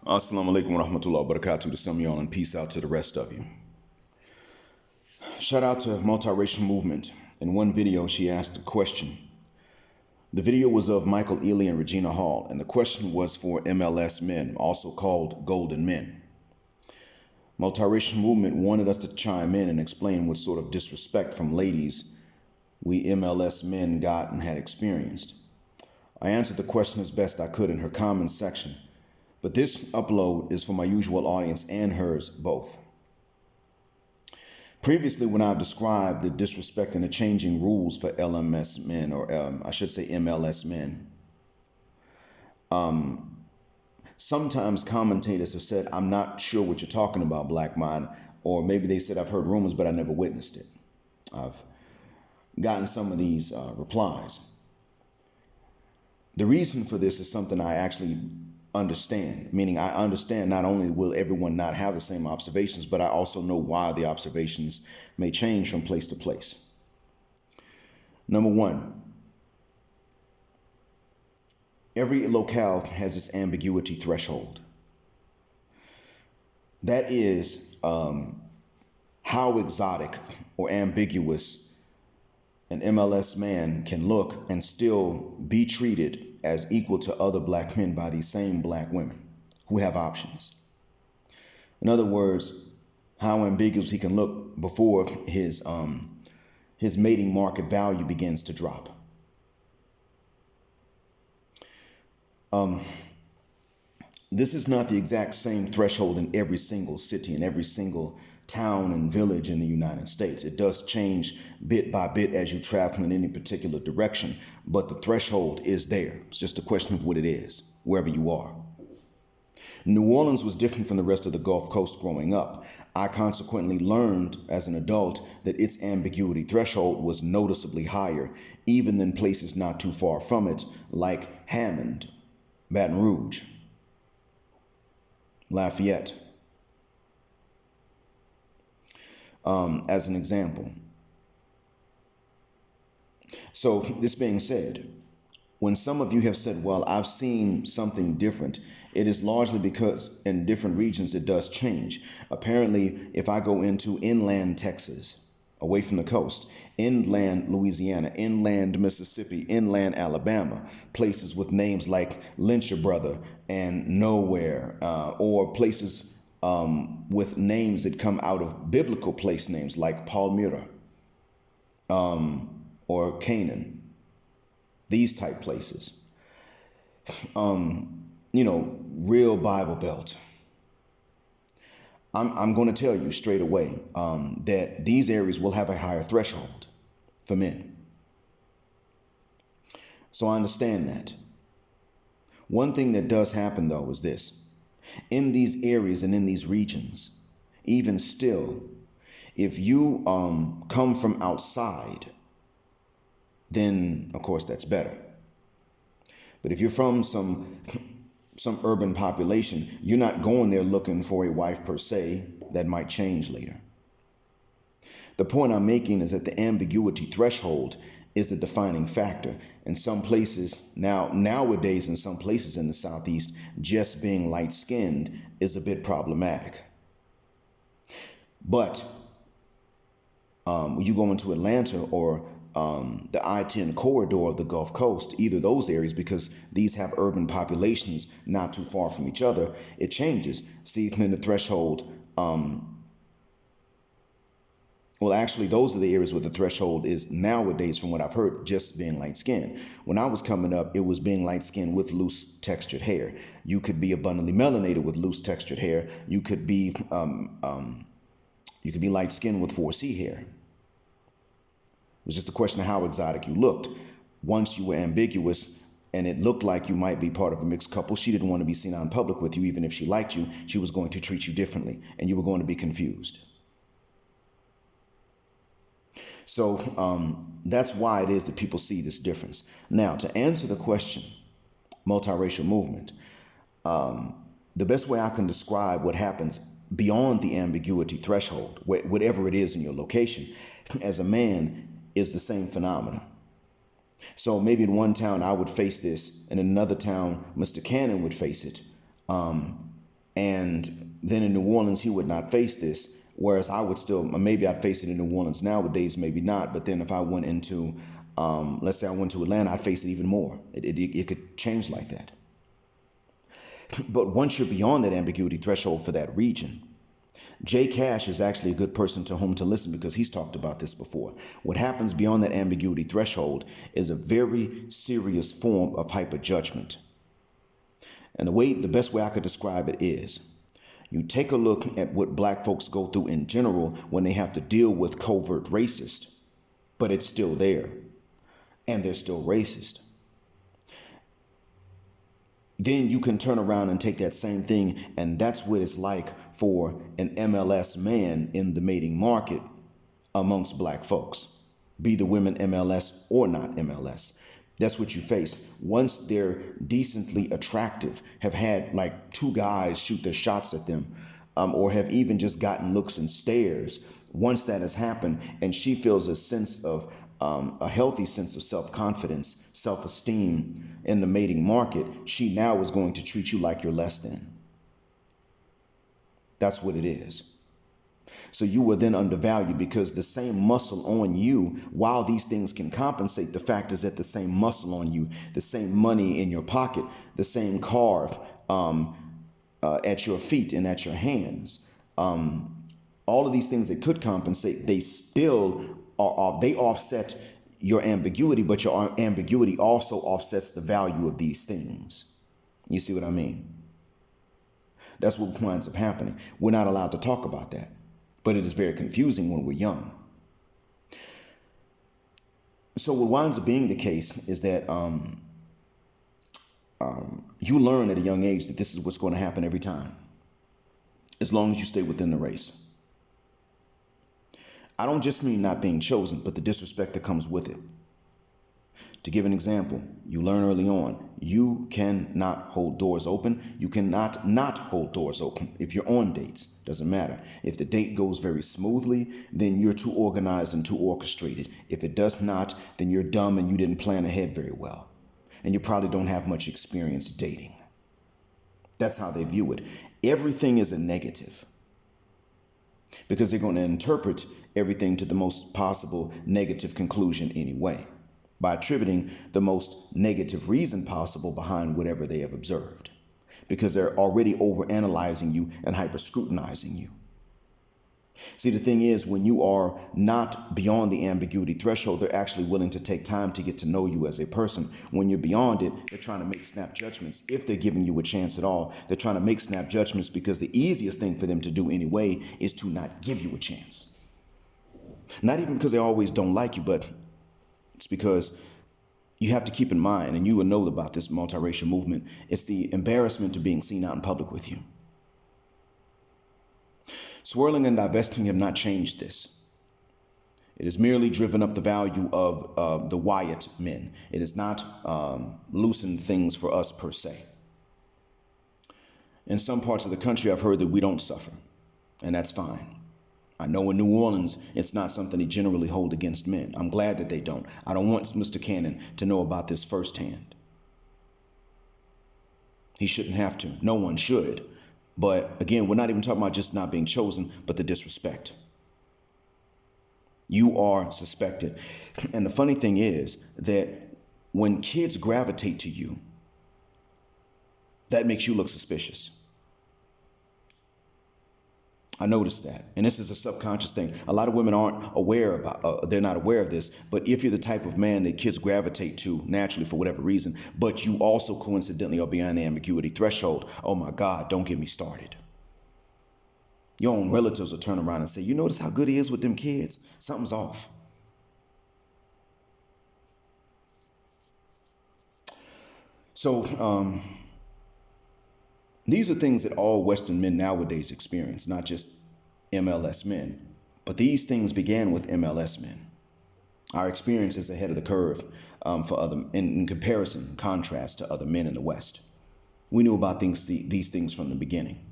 Assalamu alaikum wa rahmatullahi wa barakatuh to some of y'all and peace out to the rest of you. Shout out to MultiRacial Movement. In one video, she asked a question. The video was of Michael Ealy and Regina Hall, and the question was for MLS men, also called golden men. MultiRacial Movement wanted us to chime in and explain what sort of disrespect from ladies we MLS men got and had experienced. I answered the question as best I could in her comments section, but this upload is for my usual audience and hers both. Previously, when I've described the disrespect and the changing rules for LMS men, or I should say MLS men, sometimes commentators have said, I'm not sure what you're talking about, Black Mind, or maybe they said, I've heard rumors, but I never witnessed it. I've gotten some of these replies. The reason for this is something I actually understand, meaning I understand not only will everyone not have the same observations, but I also know why the observations may change from place to place. Number one, every locale has its ambiguity threshold. That is how exotic or ambiguous an MLS man can look and still be treated as equal to other black men by these same black women who have options. In other words, how ambiguous he can look before his mating market value begins to drop. This is not the exact same threshold in every single city and every single town and village in the United States. It does change bit by bit as you travel in any particular direction, but the threshold is there. It's just a question of what it is, wherever you are. New Orleans was different from the rest of the Gulf Coast growing up. I consequently learned as an adult that its ambiguity threshold was noticeably higher, even than places not too far from it, like Hammond, Baton Rouge, Lafayette. As an example. So this being said, when some of you have said, well, I've seen something different, it is largely because in different regions it does change. Apparently, if I go into inland Texas, away from the coast, inland Louisiana, inland Mississippi, inland Alabama, places with names like Lyncher Brother and Nowhere, or places with names that come out of biblical place names like Palmyra or Canaan, these type places. Real Bible Belt. I'm going to tell you straight away that these areas will have a higher threshold for men. So I understand that. One thing that does happen, though, is this. In these areas and in these regions, even still, if you come from outside, then of course that's better. But if you're from some urban population, you're not going there looking for a wife per se. That might change later. The point I'm making is that the ambiguity threshold is the defining factor. In some places, nowadays in some places in the Southeast, just being light-skinned is a bit problematic. But when you go into Atlanta or the I-10 corridor of the Gulf Coast, either of those areas, because these have urban populations not too far from each other, it changes. See, then the threshold, well, actually, those are the areas where the threshold is nowadays, from what I've heard, just being light-skinned. When I was coming up, it was being light-skinned with loose textured hair. You could be abundantly melanated with loose textured hair. You could be light-skinned with 4C hair. It was just a question of how exotic you looked. Once you were ambiguous and it looked like you might be part of a mixed couple, she didn't want to be seen out in public with you. Even if she liked you, she was going to treat you differently, and you were going to be confused. So that's why it is that people see this difference. Now, to answer the question, multiracial movement, the best way I can describe what happens beyond the ambiguity threshold, whatever it is in your location, as a man, is the same phenomena. So maybe in one town I would face this, and in another town Mr. Cannon would face it. And then in New Orleans, he would not face this. Whereas I would still, maybe I'd face it in New Orleans nowadays, maybe not. But then if I went into, let's say I went to Atlanta, I'd face it even more. It could change like that. But once you're beyond that ambiguity threshold for that region, Jay Cash is actually a good person to whom to listen because he's talked about this before. What happens beyond that ambiguity threshold is a very serious form of hyperjudgment. And the best way I could describe it is, you take a look at what black folks go through in general when they have to deal with covert racist, but it's still there, and they're still racist. Then you can turn around and take that same thing, and that's what it's like for an MLS man in the mating market amongst black folks, be the women MLS or not MLS. That's what you face. Once they're decently attractive, have had like 2 guys shoot their shots at them, or have even just gotten looks and stares, once that has happened and she feels a sense of a healthy sense of self-confidence, self-esteem in the mating market, she now is going to treat you like you're less than. That's what it is. So you were then undervalued because the same muscle on you, while these things can compensate, the fact is that the same muscle on you, the same money in your pocket, the same car at your feet and at your hands, all of these things that could compensate, they still they offset your ambiguity, but your ambiguity also offsets the value of these things. You see what I mean? That's what winds up happening. We're not allowed to talk about that, but it is very confusing when we're young. So what winds up being the case is that you learn at a young age that this is what's going to happen every time, as long as you stay within the race. I don't just mean not being chosen, but the disrespect that comes with it. To give an example, you learn early on, you cannot hold doors open. You cannot not hold doors open if you're on dates. Doesn't matter. If the date goes very smoothly, then you're too organized and too orchestrated. If it does not, then you're dumb and you didn't plan ahead very well. And you probably don't have much experience dating. That's how they view it. Everything is a negative, because they're going to interpret everything to the most possible negative conclusion anyway, by attributing the most negative reason possible behind whatever they have observed, because they're already overanalyzing you and hyper-scrutinizing you. See, the thing is, when you are not beyond the ambiguity threshold, they're actually willing to take time to get to know you as a person. When you're beyond it, they're trying to make snap judgments. If they're giving you a chance at all, they're trying to make snap judgments because the easiest thing for them to do anyway is to not give you a chance. Not even because they always don't like you, but it's because you have to keep in mind, and you will know about this multiracial movement, it's the embarrassment of being seen out in public with you. Swirling and divesting have not changed this. It has merely driven up the value of the Wyatt men. It has not loosened things for us per se. In some parts of the country, I've heard that we don't suffer, and that's fine. I know in New Orleans, it's not something they generally hold against men. I'm glad that they don't. I don't want Mr. Cannon to know about this firsthand. He shouldn't have to. No one should. But again, we're not even talking about just not being chosen, but the disrespect. You are suspected. And the funny thing is that when kids gravitate to you, that makes you look suspicious. I noticed that. And this is a subconscious thing. A lot of women aren't aware about, they're not aware of this. But if you're the type of man that kids gravitate to naturally for whatever reason, but you also coincidentally are beyond the ambiguity threshold, oh my God, don't get me started. Your own relatives will turn around and say, you notice how good he is with them kids? Something's off. So, these are things that all Western men nowadays experience, not just MLS men. But these things began with MLS men. Our experience is ahead of the curve for other, in comparison, contrast to other men in the West. We knew about these things from the beginning.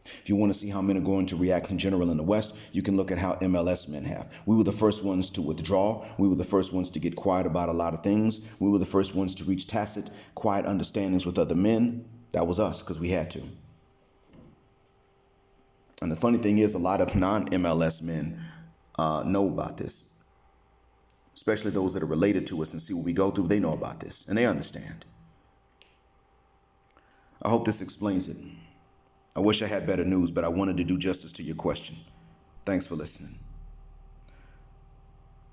If you want to see how men are going to react in general in the West, you can look at how MLS men have. We were the first ones to withdraw. We were the first ones to get quiet about a lot of things. We were the first ones to reach tacit, quiet understandings with other men. That was us, because we had to. And the funny thing is, a lot of non-MLS men know about this, especially those that are related to us and see what we go through. They know about this and they understand. I hope this explains it. I wish I had better news, but I wanted to do justice to your question. Thanks for listening.